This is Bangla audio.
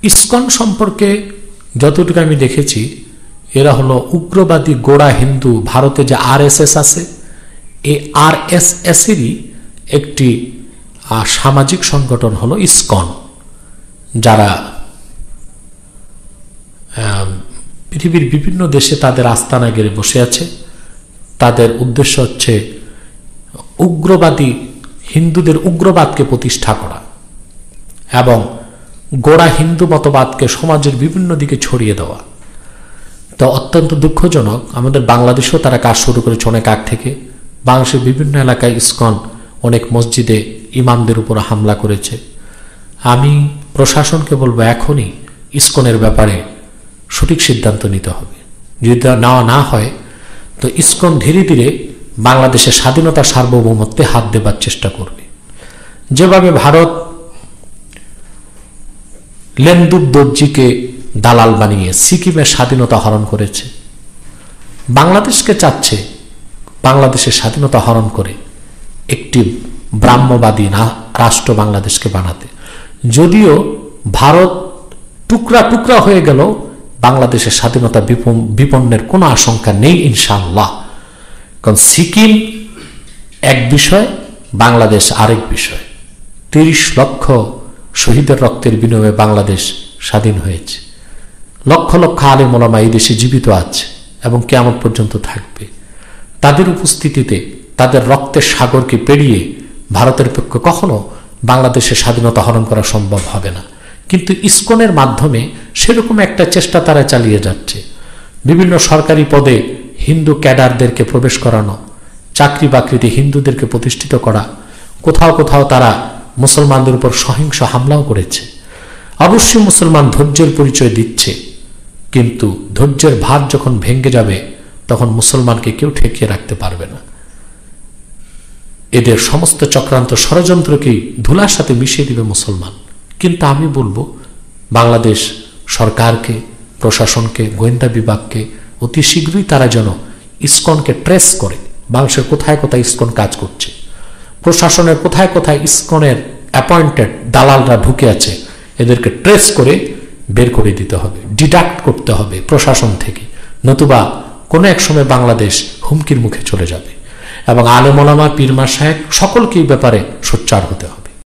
ইসকন সম্পর্কে যতটুকু আমি দেখেছি, এরা হলো উগ্রবাদী গোড়া হিন্দু। ভারতে যে আরএসএস আছে, এই আরএসএসেরই একটি সামাজিক সংগঠন হলো ইসকন, যারা পৃথিবীর বিভিন্ন দেশে তাদের আস্তানা গেড়ে বসে আছে। তাদের উদ্দেশ্য হচ্ছে উগ্রবাদী হিন্দুদের উগ্রবাদকে প্রতিষ্ঠা করা এবং গোড়া হিন্দু মতবাদকে সমাজের বিভিন্ন দিকে ছড়িয়ে দেওয়া। তো অত্যন্ত দুঃখজনক, আমাদের বাংলাদেশেও তারা কাজ শুরু করেছে অনেক আগ থেকে। বাংলাদেশের বিভিন্ন এলাকায় ইসকন অনেক মসজিদে ইমামদের উপর হামলা করেছে। আমি প্রশাসনকে বলবো, এখনই ইসকনের ব্যাপারে সঠিক সিদ্ধান্ত নিতে হবে। যদি নেওয়া না হয় তো ইসকন ধীরে ধীরে বাংলাদেশের স্বাধীনতা সার্বভৌমত্বে হাত দেবার চেষ্টা করবে। যেভাবে ভারত লেন্দুব দর্জিকে দালাল বানিয়ে সিকিমের স্বাধীনতা হরণ করেছে, বাংলাদেশকে চাচ্ছে বাংলাদেশের স্বাধীনতা হরণ করে একটি ব্রাহ্মবাদী রাষ্ট্র বাংলাদেশকে বানাতে। যদিও ভারত টুকরা টুকরা হয়ে গেল, বাংলাদেশের স্বাধীনতা বিপন্নের কোনো আশঙ্কা নেই ইনশাআল্লাহ। কারণ সিকিম এক বিষয়, বাংলাদেশ আরেক বিষয়। ৩০ লক্ষ শহীদের রক্তের বিনিময়ে বাংলাদেশ স্বাধীন হয়েছে। লক্ষ লক্ষ আলেম ওলামা এই দেশে জীবিত আছে এবং কিয়ামত পর্যন্ত থাকবে। তাদের উপস্থিতিতে, তাদের রক্তের সাগরকে পেরিয়ে ভারতের পক্ষে কখনো বাংলাদেশের স্বাধীনতা হরণ করা সম্ভব হবে না। কিন্তু ইসকনের মাধ্যমে সেরকম একটা চেষ্টা তারা চালিয়ে যাচ্ছে। বিভিন্ন সরকারি পদে হিন্দু ক্যাডারদেরকে প্রবেশ করানো, চাকরি বাকরিতে হিন্দুদেরকে প্রতিষ্ঠিত করা, কোথাও কোথাও তারা মুসলমানদের উপর সহিংস হামলাও করেছে। অবশ্যই মুসলমান ধৈর্যের পরিচয় দিচ্ছে, কিন্তু ধৈর্যের ভার যখন ভেঙে যাবে তখন মুসলমানকে কেউ ঠেকিয়ে রাখতে পারবে না। এদের সমস্ত চক্রান্ত ষড়যন্ত্রকেই ধুলার সাথে মিশিয়ে দিবে মুসলমান। কিন্তু আমি বলবো, বাংলাদেশ সরকারকে, প্রশাসনকে, গোয়েন্দা বিভাগকে অতি শীঘ্রই তারা যেন ইসকনকে ট্রেস করে, বাংলাদেশের কোথায় কোথায় ইসকন কাজ করছে, প্রশাসনের কোথায় কোথায় ইসকনের অ্যাপয়েন্টেড দালালরা ঢুকে আছে, এদেরকে ট্রেস করে বের করে দিতে হবে, ডিডাক্ট করতে হবে প্রশাসন থেকে। নতুবা কোনো এক সময় বাংলাদেশ হুমকির মুখে চলে যাবে এবং আলেম ওলামা, পীর মাশায়েখ সকলকে এই ব্যাপারে সোচ্চার হতে হবে।